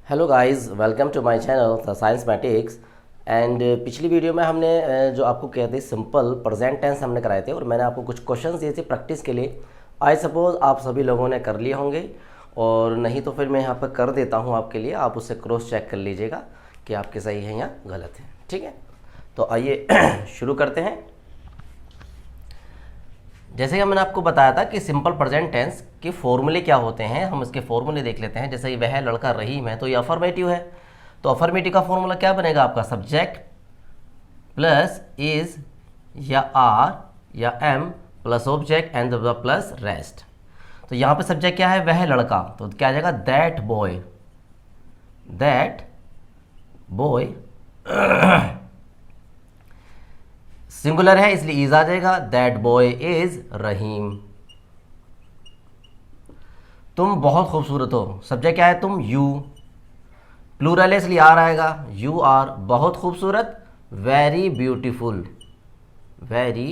Hello guys, welcome to my channel the Sciencematics. And पिछली video में हमने जो आपको कहते सिंपल प्रेजेंट टेंस हमने कराए थे और मैंने आपको कुछ क्वेश्चंस दिए थे प्रैक्टिस के लिए। आई सपोज आप सभी लोगों ने कर लिए होंगे, और नहीं तो फिर मैं यहाँ पर कर देता हूँ आपके लिए, आप उससे क्रॉस चेक कर लीजिएगा कि आपके सही हैं या गलत हैं। ठीक है, तो आइए शुरू करते हैं। जैसे कि मैंने आपको बताया था कि सिंपल प्रेजेंट टेंस के फॉर्मूले क्या होते हैं, हम इसके फॉर्मूले देख लेते हैं। जैसे वह लड़का रहीम है, तो ये अफर्मेटिव है, तो अफर्मेटिव का फॉर्मूला क्या बनेगा आपका? सब्जेक्ट प्लस इज या आर या am plus object and the plus rest. तो यहाँ पे सब्जेक्ट क्या है? वह लड़का, तो क्या आ जाएगा? That boy, that boy singular है इसलिए इज आ जाएगा, दैट बॉय इज रहीम। तुम बहुत खूबसूरत हो, सब्जेक्ट क्या है? तुम, यू, प्लूरल है इसलिए आर आएगा, यू आर बहुत खूबसूरत, वेरी ब्यूटीफुल, वेरी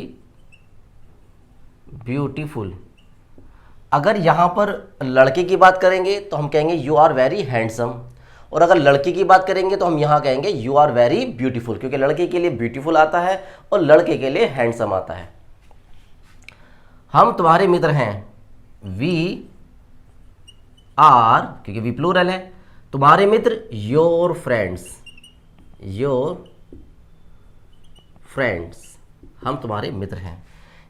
ब्यूटीफुल। अगर यहाँ पर लड़के की बात करेंगे तो हम कहेंगे यू आर वेरी हैंडसम, और अगर लड़की की बात करेंगे तो हम यहाँ कहेंगे यू आर वेरी ब्यूटीफुल, क्योंकि लड़के के लिए ब्यूटीफुल आता है और लड़के के लिए हैंडसम आता है। हम तुम्हारे मित्र हैं, वी आर, क्योंकि वी प्लूरल है, तुम्हारे मित्र योर फ्रेंड्स, योर फ्रेंड्स, हम तुम्हारे मित्र हैं।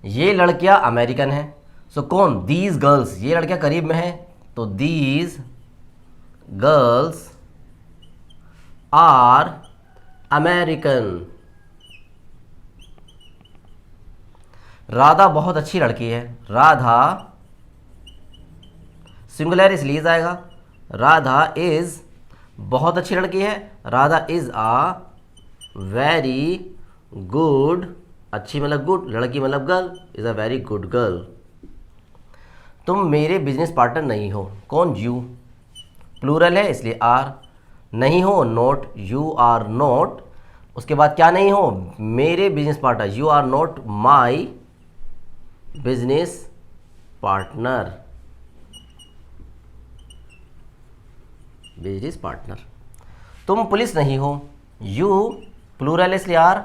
ये लड़कियां अमेरिकन हैं, सो कौन? दीज गर्ल्स, ये लड़कियां करीब में हैं, तो these girls are American. Radha बहुत अच्छी लड़की है, राधा सिंगुलर इसलिए इज आएगा, राधा इज बहुत अच्छी लड़की है, Radha is a very good, अच्छी मतलब गुड, लड़की मतलब girl, is a very good girl. तुम मेरे बिजनेस पार्टनर नहीं हो, कौन? यू, प्लूरल है इसलिए आर, नहीं हो, नोट, यू आर नोट, उसके बाद क्या नहीं हो? मेरे business partner, you are not my business partner, business partner. तुम पुलिस नहीं हो, यू, प्लूरल इसलिए आर,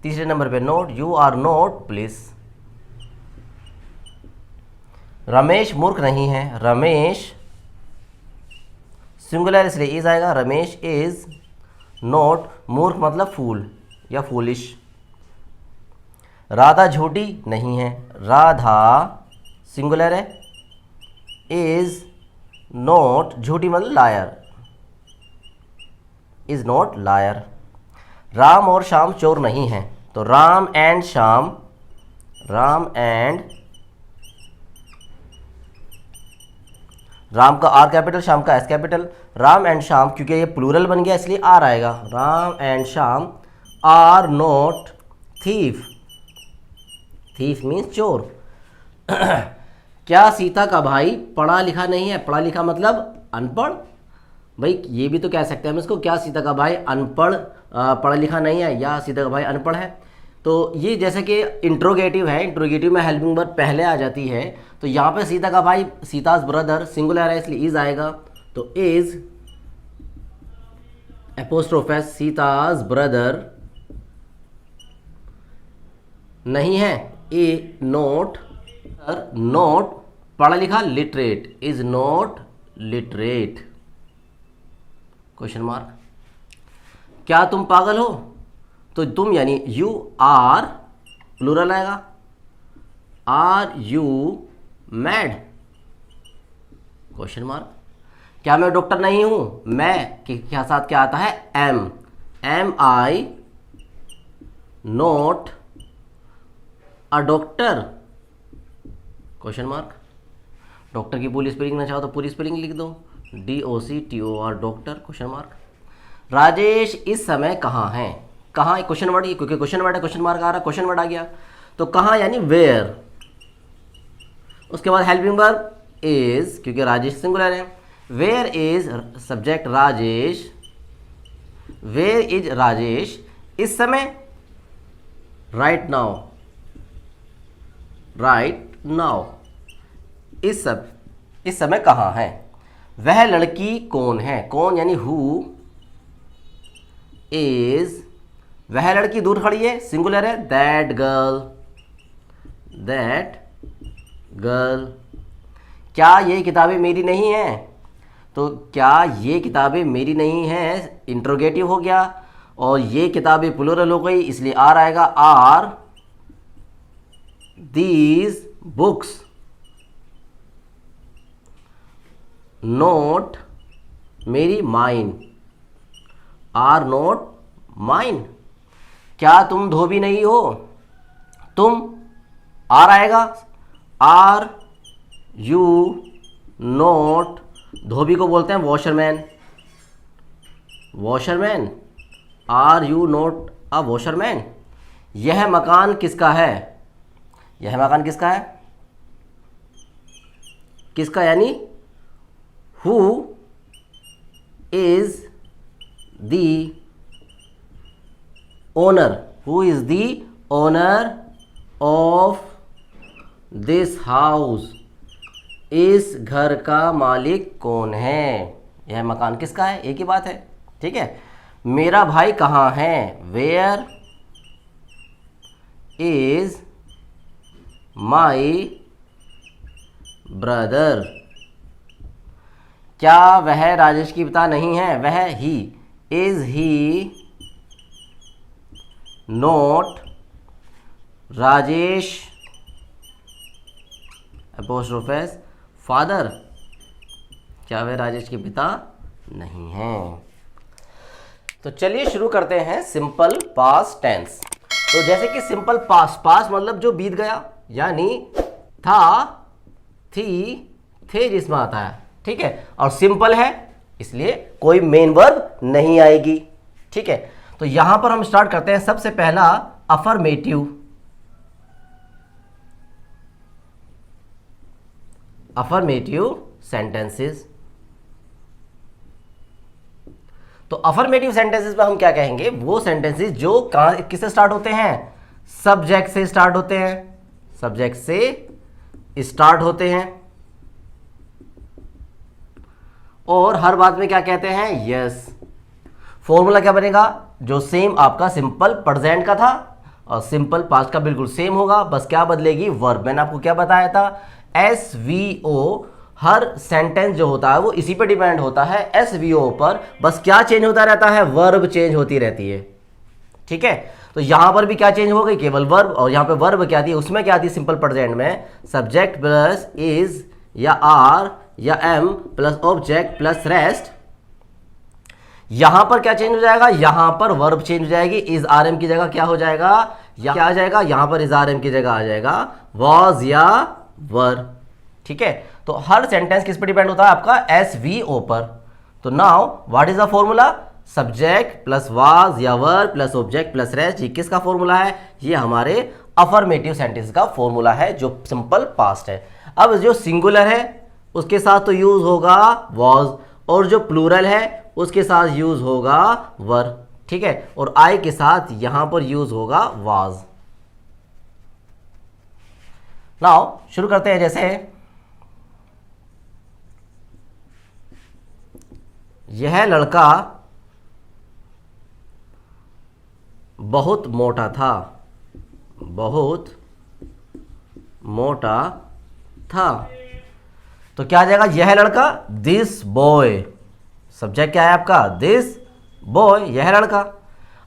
तीसरे नंबर पे not, you are not police. Ramesh मूर्ख नहीं है, रमेश सिंगुलर इसलिए इज आएगा, रमेश इज नोट मूर्ख मतलब फूल या फूलिश। राधा झूठी नहीं है, राधा सिंगुलर है, इज नोट झूठी मतलब liar, is not liar. Ram और श्याम चोर नहीं हैं, तो राम एंड श्याम, राम एंड, राम का आर कैपिटल, श्याम का S capital, Ram and Shyam, क्योंकि ये प्लूरल बन गया इसलिए आर आएगा, Ram and Shyam are not thief, thief means चोर। क्या सीता का भाई पढ़ा लिखा नहीं है? पढ़ा लिखा मतलब अनपढ़, भाई ये भी तो कह सकते हैं हम इसको, क्या सीता का भाई अनपढ़, पढ़ा लिखा नहीं है, या सीता का भाई अनपढ़ है। तो ये जैसे कि इंट्रोगेटिव है, इंट्रोगेटिव में हेल्पिंग वर्ब पहले आ जाती है, तो यहाँ पे सीता का भाई, सीताज ब्रदर सिंगुलर है इसलिए इज आएगा, तो इज एपोस्ट्रोफेस, सीताज ब्रदर नहीं है, ए नोट, नोट पढ़ा लिखा, literate, is not literate, question mark. क्या तुम पागल हो? तो तुम यानी यू आर, प्लूरल आएगा, are you mad, question mark. क्या मैं डॉक्टर नहीं हूं? मैं के साथ क्या आता है? Am, am I not a doctor, question mark. Doctor की पूरी स्पेलिंग ना चाहो तो पूरी स्पेलिंग लिख दो, DOCTOR doctor, question mark. Rajesh इस समय कहाँ है? कहाँ क्वेश्चन वर्ड, क्योंकि क्वेश्चन वर्ड है, क्वेश्चन मार्क आ रहा, क्वेश्चन वर्ड आ गया, तो कहाँ यानी वेयर। उसके बाद हेल्पिंग वर्ब इज, क्योंकि राजेश सिंगुलर है, where is subject Rajesh, where is Rajesh इस समय, राइट नाउ, राइट नाउ, इस समय कहाँ है? वह लड़की कौन है, कौन यानी हु इज, वह लड़की दूर खड़ी है, सिंगुलर है, दैट गर्ल, दैट गर्ल। क्या ये किताबें मेरी नहीं हैं, तो क्या ये किताबें मेरी नहीं हैं इंट्रोगेटिव हो गया, और ये किताबें प्लूरल हो गई इसलिए आर आएगा, आर दीज बुक्स नोट मेरी, माइन, आर नोट माइन। क्या तुम धोबी नहीं हो, तुम आर आएगा, आर यू नोट, धोबी को बोलते हैं washerman, washerman, are you not a washerman. यह मकान किसका है, यह मकान किसका है, किसका यानी who is the owner, who is the owner of this house, इस घर का मालिक कौन है, यह मकान किसका है, एक ही बात है, ठीक है। मेरा भाई कहाँ है, वेयर इज माई ब्रदर। क्या वह राजेश की पिता नहीं है, वह ही, is he not Rajesh apostrophe s father, क्या वे राजेश के पिता नहीं हैं। तो चलिए शुरू करते हैं सिंपल पास्ट टेंस। तो जैसे कि सिंपल पास्ट, पास्ट मतलब जो बीत गया, यानी था, थी, थे जिसमें आता है, ठीक है, और सिंपल है इसलिए कोई मेन वर्ब नहीं आएगी, ठीक है। तो यहां पर हम स्टार्ट करते हैं, सबसे पहला अफर्मेटिव, अफर्मेटिव सेंटेंसेस। तो अफर्मेटिव सेंटेंसेस में हम क्या कहेंगे, वो सेंटेंसेस जो किससे स्टार्ट होते हैं, सब्जेक्ट से स्टार्ट होते हैं, सब्जेक्ट से स्टार्ट होते हैं, और हर बात में क्या कहते हैं, यस। फॉर्मूला क्या बनेगा, जो सेम आपका सिंपल प्रेजेंट का था और सिंपल पास्ट का बिल्कुल सेम होगा, बस क्या बदलेगी, वर्ब। मैंने आपको क्या बताया था, SVO, हर सेंटेंस जो होता है वो इसी पे डिपेंड होता है, SVO पर, बस क्या चेंज होता रहता है, वर्ब चेंज होती रहती है, ठीक है। तो यहां पर भी क्या चेंज हो गई, केवल वर्ब, और यहां पे वर्ब क्या थी, उसमें क्या थी, सिंपल प्रेजेंट में सब्जेक्ट प्लस इज या आर या am plus object plus rest. यहां पर क्या चेंज हो जाएगा, यहां पर वर्ब चेंज हो जाएगी, इज आर एम की जगह क्या हो जाएगा, या क्या आ जाएगा, यहां पर इज आर एम की जगह आ जाएगा वॉज या वर, ठीक है। तो हर सेंटेंस किस पर डिपेंड होता है, आपका SVO पर। तो now what is the formula, subject plus was या were plus object plus rest, ये किसका फॉर्मूला है, ये हमारे अफर्मेटिव सेंटेंस का फॉर्मूला है जो सिंपल पास्ट है। अब जो सिंगुलर है उसके साथ तो यूज होगा वाज, और जो प्लूरल है उसके साथ यूज होगा वर, ठीक है, और आई के साथ यहां पर यूज होगा वाज। नाउ शुरू करते हैं, जैसे यह लड़का बहुत मोटा था, बहुत मोटा था, तो क्या आ जाएगा, यह लड़का, दिस बॉय, सब्जेक्ट क्या है आपका, दिस बॉय, यह लड़का।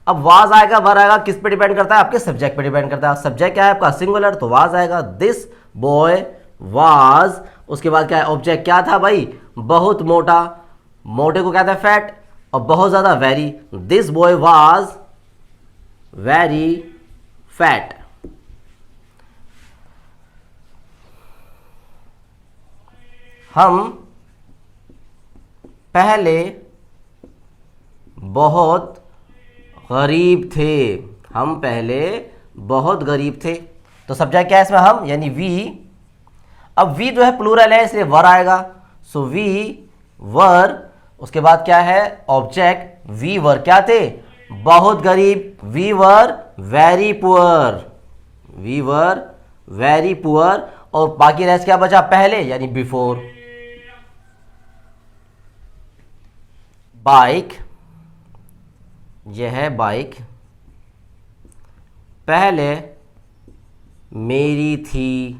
अब वाज आएगा, वर आएगा, किस पे डिपेंड करता है, आपके सब्जेक्ट पे डिपेंड करता है। सब्जेक्ट क्या है आपका, सिंगुलर, तो वाज आएगा, दिस बॉय वाज। उसके बाद क्या है, ऑब्जेक्ट क्या था भाई, बहुत मोटा, मोटे को कहता है फैट, और बहुत ज्यादा very, this boy was very fat. हम पहले बहुत गरीब थे, हम पहले बहुत गरीब थे, तो सब्जेक्ट क्या है इसमें, हम यानी वी। अब वी जो है प्लूरल है इसलिए वर आएगा, सो वी वर। उसके बाद क्या है, ऑब्जेक्ट, वी वर क्या थे, बहुत गरीब, we were very poor, we were very poor, और बाकी रेस्ट क्या बचा, पहले यानी बिफोर। बाइक, यह बाइक पहले मेरी थी।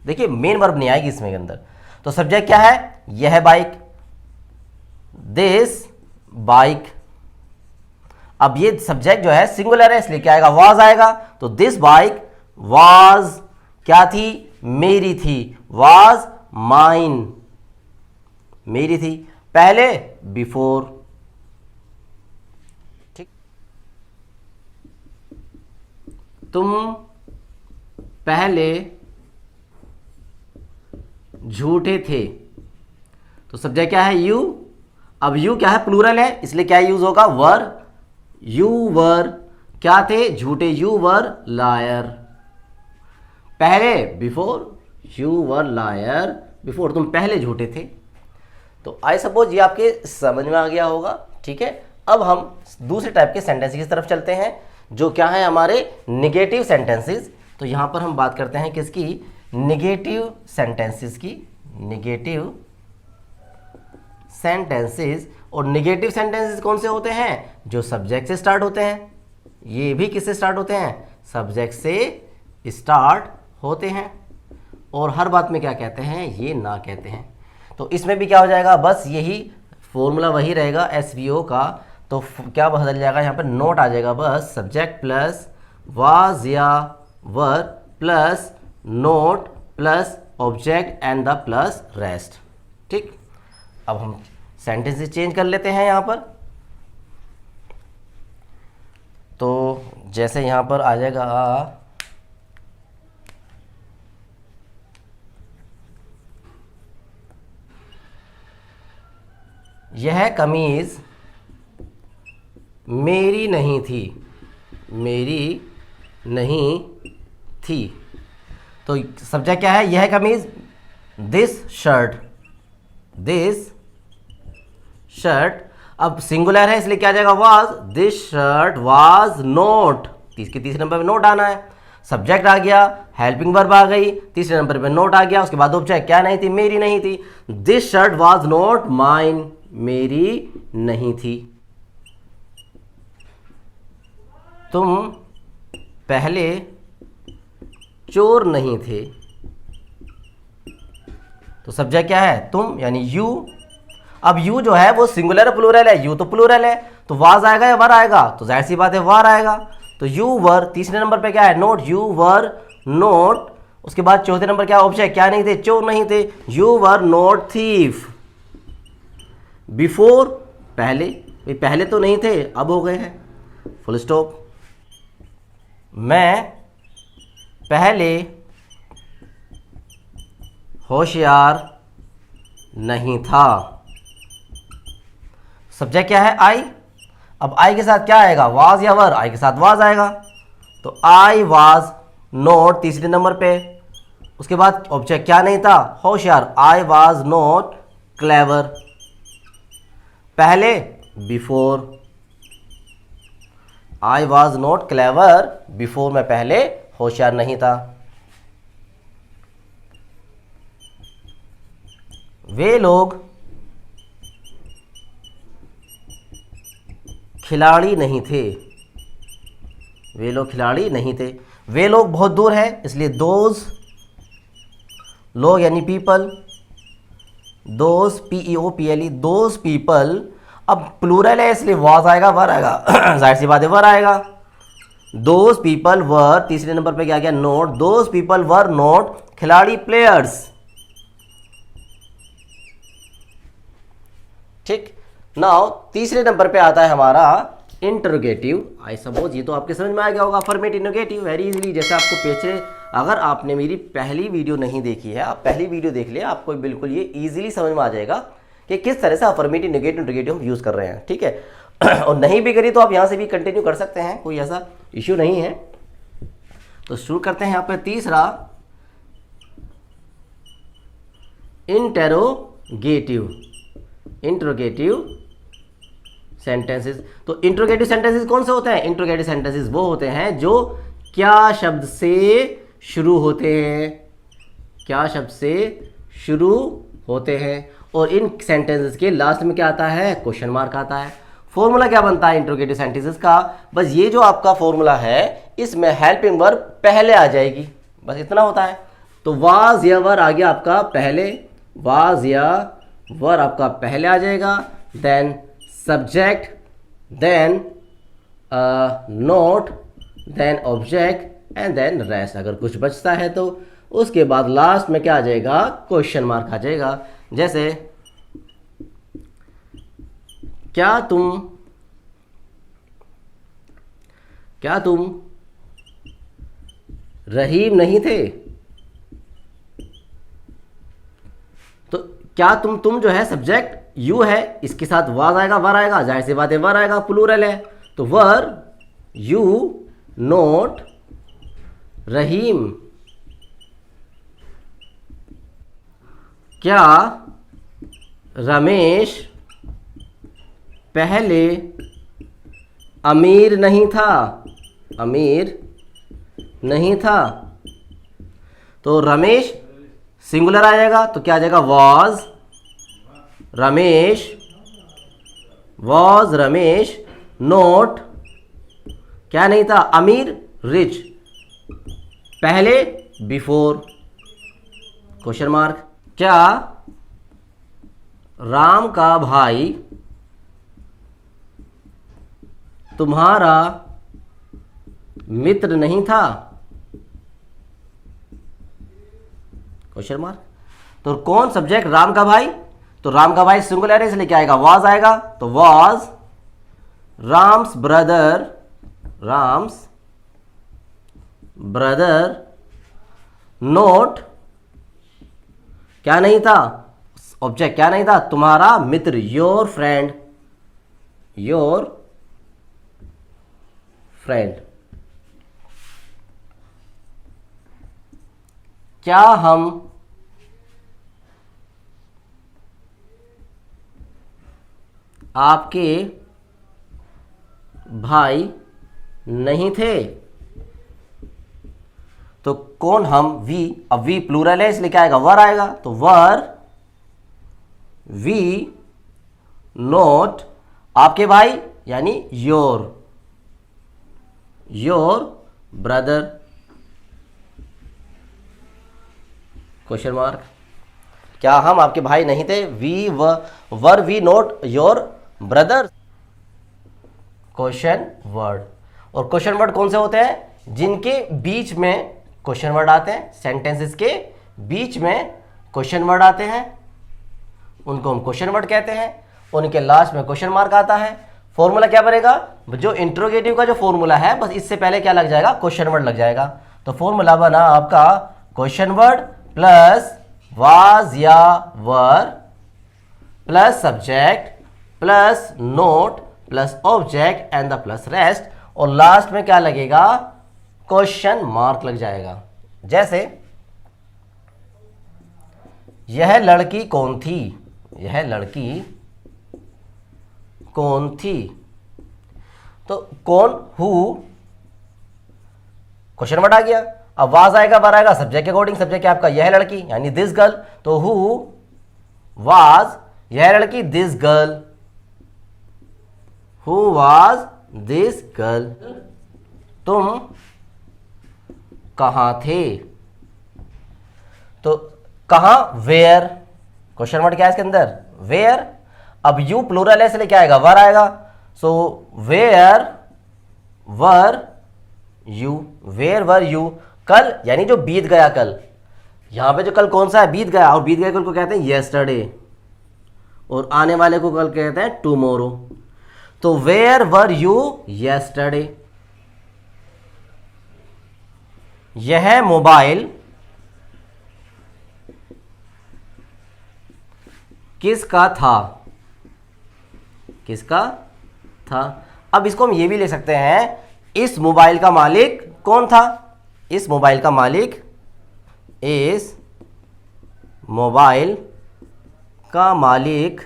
देखिए मेन वर्ब नहीं आएगी इसमें के अंदर, तो सब्जेक्ट क्या है, यह बाइक, दिस बाइक। अब ये सब्जेक्ट जो है सिंगुलर है इसलिए क्या आएगा, वाज आएगा। तो दिस बाइक वाज क्या थी, मेरी थी, वाज माइन, मेरी थी, पहले बिफोर। ठीक, तुम पहले झूठे थे, तो सब्जेक्ट क्या है, यू। अब यू क्या है, प्लूरल है, इसलिए क्या यूज होगा, वर। यू वर क्या थे, झूठे, यू वर लायर। पहले before, you were liar before, तुम पहले झूठे थे। तो आई सपोज ये आपके समझ में आ गया होगा। ठीक है, अब हम दूसरे टाइप के सेंटेंसेस की तरफ चलते हैं, जो क्या है हमारे निगेटिव सेंटेंसेस। तो यहां पर हम बात करते हैं किसकी, निगेटिव सेंटेंसेस की, निगेटिव सेंटेंसेस। और निगेटिव सेंटेंसेस कौन से होते हैं, जो सब्जेक्ट से स्टार्ट होते हैं। ये भी किससे स्टार्ट होते हैं, सब्जेक्ट से स्टार्ट होते हैं। और हर बात में क्या कहते हैं, ये ना कहते हैं। तो इसमें भी क्या हो जाएगा, बस यही फॉर्मूला वही रहेगा एसवीओ का। तो क्या बदल जाएगा, यहाँ पर नोट आ जाएगा, बस सब्जेक्ट प्लस वाज या were plus note plus object and the plus rest. ठीक, अब हम सेंटेंसेस चेंज कर लेते हैं यहाँ पर। तो जैसे यहाँ पर आ जाएगा, यह कमीज मेरी नहीं थी, मेरी नहीं थी। तो सब्जेक्ट क्या है, यह कमीज, दिस शर्ट, दिस शर्ट। अब सिंगुलर है इसलिए क्या आ जाएगा, was, this shirt was note, तीसरे नंबर पे नोट आना है। सब्जेक्ट आ गया, हेल्पिंग वर्ब आ गई, तीसरे नंबर पे नोट आ गया, उसके बाद ऑब्जेक्ट क्या नहीं थी, मेरी नहीं थी। This shirt was note mine, मेरी नहीं थी। तुम पहले चोर नहीं थे, तो सब्जेक्ट क्या है, तुम यानी यू। अब यू जो है वो सिंगुलर प्लूरल है, यू तो प्लूरल है, तो वाज आएगा या वर आएगा, तो जाहिर सी बात है वार आएगा। तो यू वर, तीसरे नंबर पे क्या है, नोट, यू वर नोट। उसके बाद चौथे नंबर क्या, ऑब्जेक्ट क्या नहीं थे, चोर नहीं थे, you were note thief. Before पहले, पहले तो नहीं थे अब हो गए हैं, फुल स्टॉप। मैं पहले होशियार नहीं था, सब्जेक्ट क्या है, आई। अब आई के साथ क्या आएगा, वाज या वर, आई के साथ वाज आएगा, तो आई वाज नोट तीसरे नंबर पे। उसके बाद ऑब्जेक्ट क्या नहीं था, होशियार, आई वाज नोट क्लेवर। पहले before, I was note clever before, मैं पहले होशियार नहीं था। वे लोग खिलाड़ी नहीं थे, वे लोग खिलाड़ी नहीं थे। वे लोग बहुत दूर है इसलिए दोज, लोग यानी people, those PEOPLE, those people. अब प्लूरल है इसलिए वाज आएगा, वर आएगा, जाहिर सी बात है वर आएगा। दोज पीपल वर, तीसरे नंबर पे क्या गया, note, those people were note खिलाड़ी, प्लेयर्स। ठीक, नाउ तीसरे नंबर पे आता है हमारा इंटरोगेटिव। आई सपोज ये तो आपके समझ में आ गया होगा, अफर्मेटिव नेगेटिव वेरी इजीली। जैसे आपको पिछले, अगर आपने मेरी पहली वीडियो नहीं देखी है, आप पहली वीडियो देख ले, आपको बिल्कुल ये इजीली समझ में आ जाएगा कि किस तरह से अफर्मेटिव नेगेटिव इंटरोगेटिव हम यूज़ कर रहे हैं। ठीक है, और नहीं भी करी तो आप यहाँ से भी कंटिन्यू कर सकते हैं, कोई ऐसा इश्यू नहीं है। तो शुरू करते हैं यहाँ पर तीसरा, इंटेरोगेटिव, इंटरोगेटिव सेंटेंसेस। तो इंटरोगेटिव सेंटेंसेस कौन से होते हैं, इंटरोगेटिव सेंटेंसेस वो होते हैं जो क्या शब्द से शुरू होते हैं, क्या शब्द से शुरू होते हैं और इन सेंटेंसेस के लास्ट में क्या आता है, क्वेश्चन मार्क आता है। फॉर्मूला क्या बनता है इंट्रोगेटिव सेंटेंसेस का, बस ये जो आपका फॉर्मूला है इसमें हेल्पिंग वर्ब पहले आ जाएगी, बस इतना होता है। तो वाज या वर आ गया आपका पहले, वाज या वर आपका पहले आ जाएगा, then subject, then not, then object and then rest. अगर कुछ बचता है तो उसके बाद लास्ट में क्या आ जाएगा, क्वेश्चन मार्क आ जाएगा। जैसे क्या तुम रहीम नहीं थे, तो क्या तुम जो है सब्जेक्ट यू है, इसके साथ वाज आएगा, वर आएगा, जाहिर सी बात है वर आएगा, प्लूरल है तो वर यू नोट रहीम। क्या रमेश पहले अमीर नहीं था, अमीर नहीं था, तो रमेश सिंगुलर आ जाएगा तो क्या आ जाएगा, वॉज रमेश नोट क्या नहीं था, अमीर रिच, पहले बिफोर क्वेश्चन मार्क। क्या राम का भाई तुम्हारा मित्र नहीं था, क्वेश्चन मार्क। तो कौन सब्जेक्ट, राम का भाई, तो राम का भाई सिंगुलर है इसलिए क्या आएगा, वाज आएगा, तो वाज राम्स ब्रदर नोट क्या नहीं था, ऑब्जेक्ट क्या नहीं था, तुम्हारा मित्र, योर फ्रेंड, क्या हम आपके भाई नहीं थे, तो कौन हम, वी, अब वी प्लूरल है इसलिए क्या आएगा, वर आएगा, तो वर वी नोट आपके भाई यानी योर ब्रदर क्वेश्चन मार्क। क्या हम आपके भाई नहीं थे, were we not your brother question word. और क्वेश्चन वर्ड कौन से होते हैं, जिनके बीच में क्वेश्चन वर्ड आते हैं, सेंटेंसेस के बीच में क्वेश्चन वर्ड आते हैं उनको हम क्वेश्चन वर्ड कहते हैं, उनके लास्ट में क्वेश्चन मार्क आता है। फॉर्मूला क्या बनेगा, जो इंट्रोगेटिव का जो फॉर्मूला है बस इससे पहले क्या लग जाएगा, क्वेश्चन वर्ड लग जाएगा। तो फॉर्मूला बना आपका क्वेश्चन वर्ड प्लस वाज या were plus subject plus note plus object and the plus rest, और लास्ट में क्या लगेगा, क्वेश्चन मार्क लग जाएगा। जैसे यह लड़की कौन थी, यह लड़की कौन थी, तो कौन, हु, क्वेश्चन वर्ड आ गया। अब वाज आएगा, वर आएगा, सब्जेक्ट के अकॉर्डिंग, सब्जेक्ट क्या आपका, यह लड़की यानी दिस गर्ल, तो हु वाज यह लड़की, this girl, who was this girl. तुम कहां थे, तो कहां, वेयर, क्वेश्चन वर्ड क्या है इसके अंदर, वेयर। अब यू प्लूरल है इसलिए क्या आएगा, वर आएगा, so where were you, where were you. कल यानी जो बीत गया कल, यहां पे जो कल कौन सा है, बीत गया, और बीत गए कल को कहते हैं येस्टरडे, और आने वाले को कल कहते हैं टुमारो। तो वेयर वर यू येस्टरडे। यह मोबाइल किसका था, किसका था। अब इसको हम ये भी ले सकते हैं, इस मोबाइल का मालिक कौन था, इस मोबाइल का मालिक, इस मोबाइल का मालिक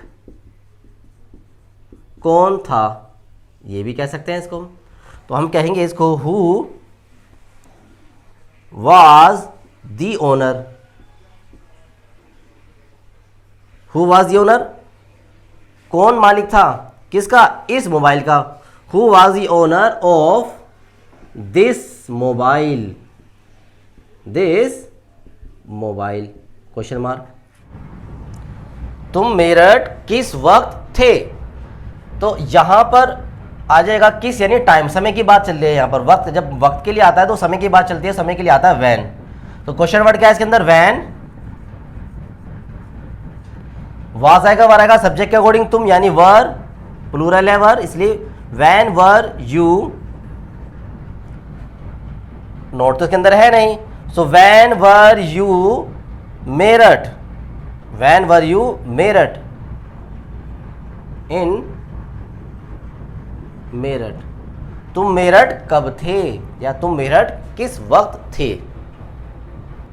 कौन था, ये भी कह सकते हैं इसको। तो हम कहेंगे इसको who was the owner, who was the owner, कौन मालिक था किसका, इस मोबाइल का। Who was the owner of this mobile, this mobile, question mark. तुम मेरठ किस वक्त थे, तो यहां पर आ जाएगा किस, यानी टाइम, समय की बात चल रही है यहाँ पर। वक्त, जब वक्त के लिए आता है तो समय की बात चलती है, समय के लिए आता है वैन। तो क्वेश्चन वर्ड क्या है इसके अंदर, वैन। वाज आएगा, वर आएगा, सब्जेक्ट के अकॉर्डिंग तुम, यानी वर, प्लूरल है वर, इसलिए वैन वर यू, नोट तो इसके अंदर है नहीं, so when were you Meerut, when were you Meerut, in Meerut, तुम मेरठ कब थे, या तुम मेरठ किस वक्त थे।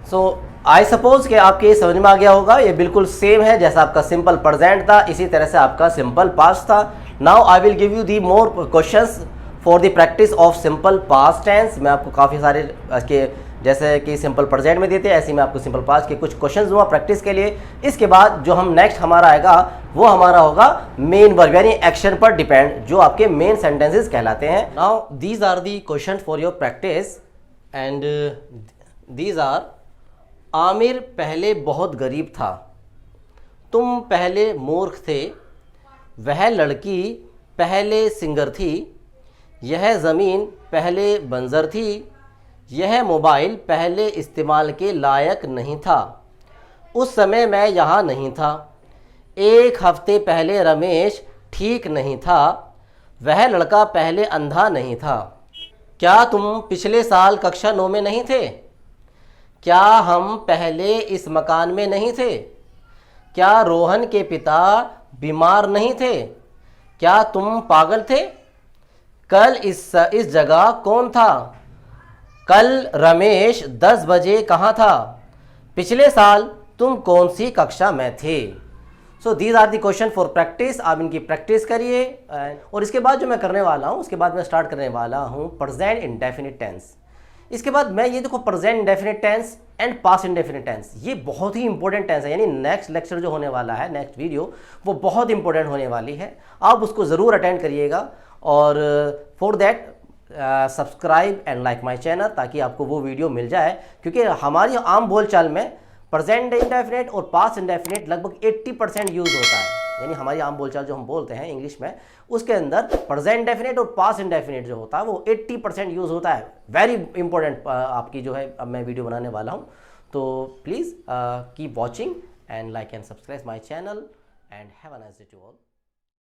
सो आई सपोज कि आपके ये समझ में आ गया होगा। ये बिल्कुल सेम है जैसा आपका सिंपल प्रेजेंट था, इसी तरह से आपका सिंपल पास्ट था। Now I will give you the more questions for the practice of simple past tense. मैं आपको काफ़ी सारे के, जैसे कि सिंपल प्रेजेंट में देते हैं, ऐसे ही मैं आपको सिंपल पास्ट के कुछ क्वेश्चंस दूंगा प्रैक्टिस के लिए। इसके बाद जो हम नेक्स्ट हमारा आएगा वो हमारा होगा मेन वर्ब, यानी एक्शन पर डिपेंड, जो आपके मेन सेंटेंसेस कहलाते हैं। Now these are the question for your practice and these are, Aamir पहले बहुत गरीब था, तुम पहले मूर्ख थे, वह लड़की पहले सिंगर थी, यह ज़मीन पहले बंजर थी, यह मोबाइल पहले इस्तेमाल के लायक नहीं था, उस समय मैं यहाँ नहीं था, एक हफ्ते पहले रमेश ठीक नहीं था, वह लड़का पहले अंधा नहीं था, क्या तुम पिछले साल कक्षा 9 में नहीं थे, क्या हम पहले इस मकान में नहीं थे, क्या रोहन के पिता बीमार नहीं थे, क्या तुम पागल थे, कल इस जगह कौन था, कल रमेश 10 बजे कहाँ था, पिछले साल तुम कौन सी कक्षा में थे। So these are the question for practice. आप इनकी प्रैक्टिस करिए और इसके बाद जो मैं करने वाला हूँ, उसके बाद मैं स्टार्ट करने वाला हूँ प्रेजेंट इंडेफिनिट टेंस। इसके बाद मैं ये देखो, present indefinite tense and past indefinite tense, ये बहुत ही इंपॉर्टेंट टेंस है, यानी नेक्स्ट लेक्चर जो होने वाला है, नेक्स्ट वीडियो, वो बहुत इंपॉर्टेंट होने वाली है। आप उसको ज़रूर अटेंड करिएगा और for that subscribe and like my channel, ताकि आपको वो वीडियो मिल जाए। क्योंकि हमारी आम बोलचाल में प्रेजेंट इंडेफिनिट और पास्ट इंडेफिनिट लगभग 80% यूज़ होता है, यानी हमारी आम बोलचाल जो हम बोलते हैं इंग्लिश में, उसके अंदर प्रेजेंट इंडेफिनिट और पास्ट इंडेफिनिट जो होता है वो 80% यूज़ होता है। वेरी इंपॉर्टेंट आपकी जो है अब मैं वीडियो बनाने वाला हूँ। तो please keep watching and like and subscribe my channel and have a nice day to all.